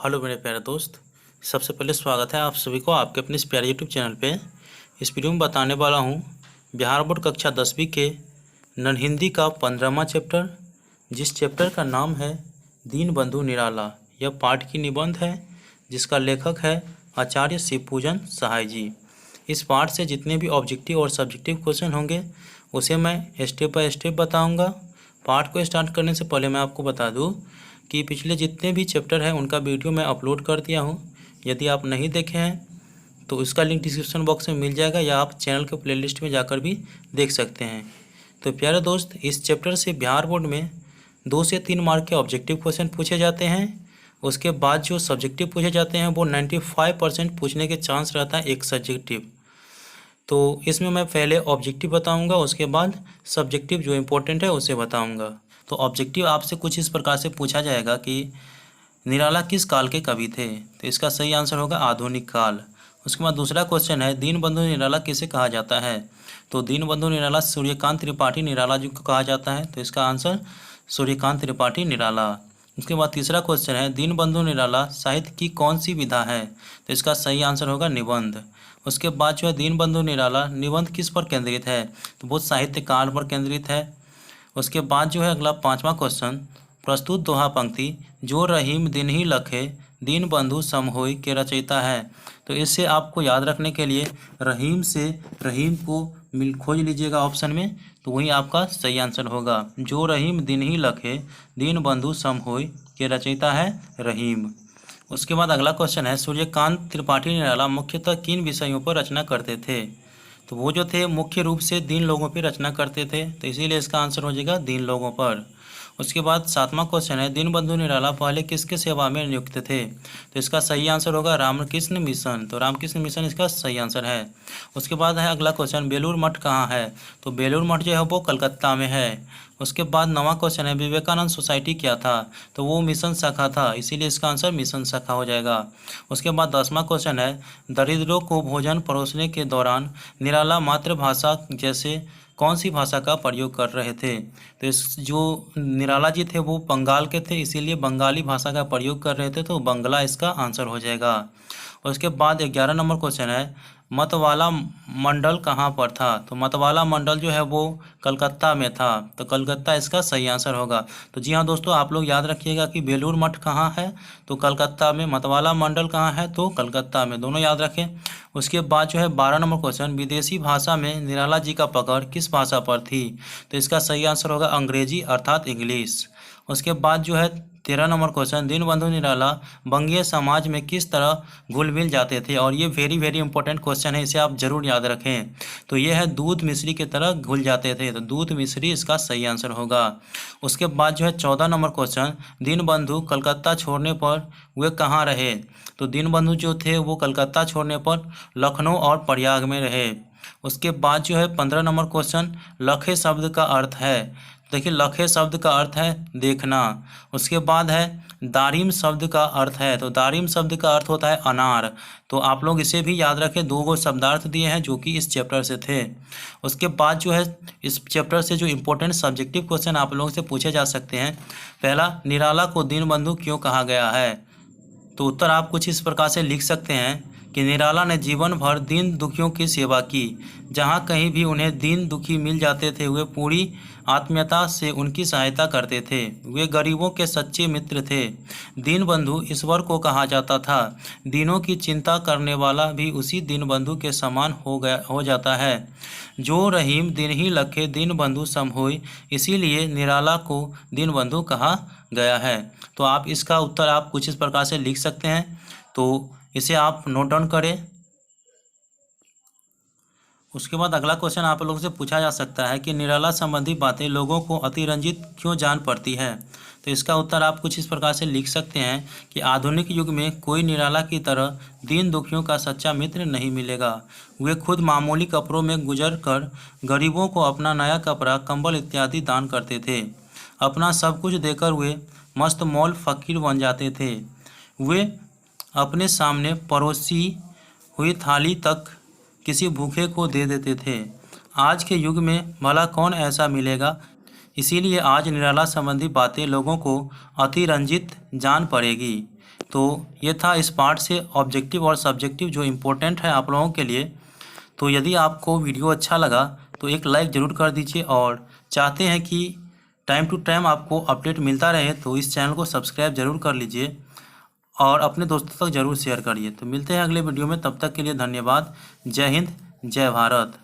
Hello मेरे प्यारे दोस्त। सबसे पहले स्वागत है आप सभी को आपके अपने इस प्यारे यूट्यूब चैनल पे। इस वीडियो में बताने वाला हूँ बिहार बोर्ड कक्षा 10वीं के नन हिंदी का 15वां चैप्टर, जिस चैप्टर का नाम है दीनबंधु निराला। यह पाठ की निबंध है जिसका लेखक है आचार्य शिवपूजन सहाय जी। इस पाठ से जितने भी ऑब्जेक्टिव और सब्जेक्टिव क्वेश्चन होंगे उसे मैं स्टेप बाय स्टेप बताऊँगा। पाठ को स्टार्ट करने से पहले मैं आपको बता दूँ कि पिछले जितने भी चैप्टर हैं उनका वीडियो मैं अपलोड कर दिया हूं। यदि आप नहीं देखे हैं तो इसका लिंक डिस्क्रिप्शन बॉक्स में मिल जाएगा या आप चैनल के प्लेलिस्ट में जाकर भी देख सकते हैं। तो प्यारे दोस्त, इस चैप्टर से बिहार बोर्ड में 2 से 3 मार्क के ऑब्जेक्टिव क्वेश्चन पूछे जाते हैं। उसके बाद जो सब्जेक्टिव पूछे जाते हैं वो 95% पूछने के चांस रहता है एक सब्जेक्टिव। तो इसमें मैं पहले ऑब्जेक्टिव बताऊंगा, उसके बाद सब्जेक्टिव जो इम्पोर्टेंट है उसे बताऊंगा। तो ऑब्जेक्टिव आपसे कुछ इस प्रकार से पूछा जाएगा कि निराला किस काल के कवि थे। तो इसका सही आंसर होगा आधुनिक काल। उसके बाद दूसरा क्वेश्चन है दीनबंधु निराला किसे कहा जाता है। तो दीनबंधु निराला सूर्यकांत त्रिपाठी निराला जी को कहा जाता है। तो इसका आंसर सूर्यकांत त्रिपाठी निराला। उसके बाद तीसरा क्वेश्चन है दीनबंधु निराला साहित्य की कौन सी विधा है। तो इसका सही आंसर होगा निबंध। उसके बाद जो है दीनबंधु निराला निबंध किस पर केंद्रित है। तो वो साहित्य काल पर केंद्रित है। उसके बाद जो है अगला 5वां क्वेश्चन, प्रस्तुत दोहा पंक्ति जो रहीम दिन ही लखे दीन बंधु सम होय के रचयिता है। तो इससे आपको याद रखने के लिए रहीम से रहीम को खोज लीजिएगा ऑप्शन में, तो वही आपका सही आंसर होगा। जो रहीम दिन ही लखे दीन बंधु सम होय के रचयिता है रहीम। उसके बाद अगला क्वेश्चन है सूर्यकांत त्रिपाठी निराला मुख्यतः किन विषयों पर रचना करते थे। तो वो जो थे मुख्य रूप से दीन लोगों पर रचना करते थे, तो इसीलिए इसका आंसर हो जाएगा दीन लोगों पर। उसके बाद 7वां क्वेश्चन है दीनबंधु निराला पहले किसके सेवा में नियुक्त थे। तो इसका सही आंसर होगा रामकृष्ण मिशन। तो रामकृष्ण मिशन इसका सही आंसर है। उसके बाद है अगला क्वेश्चन बेलूर मठ कहाँ है। तो बेलूर मठ जो है वो कलकत्ता में है। उसके बाद 9वां क्वेश्चन है विवेकानंद सोसाइटी क्या था। तो वो मिशन शाखा था, इसीलिए इसका आंसर मिशन शाखा हो जाएगा। उसके बाद 10वां क्वेश्चन है दरिद्रों को भोजन परोसने के दौरान निराला मातृभाषा जैसे कौन सी भाषा का प्रयोग कर रहे थे। तो इस जो निराला जी थे वो बंगाल के थे, इसीलिए बंगाली भाषा का प्रयोग कर रहे थे, तो बंगला इसका आंसर हो जाएगा। उसके बाद 11 नंबर क्वेश्चन है मतवाला मंडल कहाँ पर था। तो मतवाला मंडल जो है वो कलकत्ता में था, तो कलकत्ता इसका सही आंसर होगा। तो जी हाँ दोस्तों, आप लोग याद रखिएगा कि बेलूर मठ कहाँ है, तो कलकत्ता में। मतवाला मंडल कहाँ है, तो कलकत्ता में, दोनों याद रखें। उसके बाद जो है 12 नंबर क्वेश्चन विदेशी भाषा में निराला जी का पकड़ किस भाषा पर थी। तो इसका सही आंसर होगा अंग्रेजी अर्थात इंग्लिश। उसके बाद जो है 13 नंबर क्वेश्चन दीनबंधु निराला बंगीय समाज में किस तरह घुल मिल जाते थे। और ये वेरी इंपॉर्टेंट क्वेश्चन है, इसे आप जरूर याद रखें। तो ये है दूध मिश्री की तरह घुल जाते थे, तो दूध मिश्री इसका सही आंसर होगा। उसके बाद जो है 14 नंबर क्वेश्चन दीनबंधु कलकत्ता छोड़ने पर वे कहाँ रहे। तो दीनबंधु जो थे वो कलकत्ता छोड़ने पर लखनऊ और प्रयाग में रहे। उसके बाद जो है 15 नंबर क्वेश्चन लखे शब्द का अर्थ है। देखिए लखे शब्द का अर्थ है देखना। उसके बाद है दारिम शब्द का अर्थ है। तो दारिम शब्द का अर्थ होता है अनार। तो आप लोग इसे भी याद रखें, 2 गो शब्दार्थ दिए हैं जो कि इस चैप्टर से थे। उसके बाद जो है इस चैप्टर से जो इम्पोर्टेंट सब्जेक्टिव क्वेश्चन आप लोगों से पूछे जा सकते हैं। पहला, निराला को दीनबंधु क्यों कहा गया है। तो उत्तर आप कुछ इस प्रकार से लिख सकते हैं कि निराला ने जीवन भर दीन दुखियों की सेवा की। जहाँ कहीं भी उन्हें दीन दुखी मिल जाते थे वे पूरी आत्मीयता से उनकी सहायता करते थे। वे गरीबों के सच्चे मित्र थे। दीनबंधु ईश्वर को कहा जाता था। दीनों की चिंता करने वाला भी उसी दीनबंधु के समान हो जाता है। जो रहीम दिन ही लखे दीनबंधु सम होय, इसीलिए निराला को दीनबंधु कहा गया है। तो आप इसका उत्तर आप कुछ इस प्रकार से लिख सकते हैं, तो इसे आप नोट डाउन करें। उसके बाद अगला क्वेश्चन आप लोगों से पूछा जा सकता है कि निराला संबंधी बातें लोगों को अतिरंजित क्यों जान पड़ती है। तो इसका उत्तर आप कुछ इस प्रकार से लिख सकते हैं कि आधुनिक युग में कोई निराला की तरह दीन दुखियों का सच्चा मित्र नहीं मिलेगा। वे खुद मामूली कपड़ों में गुजर कर गरीबों को अपना नया कपड़ा, कंबल इत्यादि दान करते थे। अपना सब कुछ देकर वे मस्त मौल फकीर बन जाते थे। वे अपने सामने परोसी हुई थाली तक किसी भूखे को दे देते थे। आज के युग में भला कौन ऐसा मिलेगा। इसीलिए आज निराला संबंधी बातें लोगों को अतिरंजित जान पड़ेगी। तो ये था इस पार्ट से ऑब्जेक्टिव और सब्जेक्टिव जो इम्पोर्टेंट है आप लोगों के लिए। तो यदि आपको वीडियो अच्छा लगा तो एक लाइक ज़रूर कर दीजिए, और चाहते हैं कि टाइम टू टाइम आपको अपडेट मिलता रहे तो इस चैनल को सब्सक्राइब ज़रूर कर लीजिए और अपने दोस्तों तक ज़रूर शेयर करिए। तो मिलते हैं अगले वीडियो में, तब तक के लिए धन्यवाद। जय हिंद, जय भारत।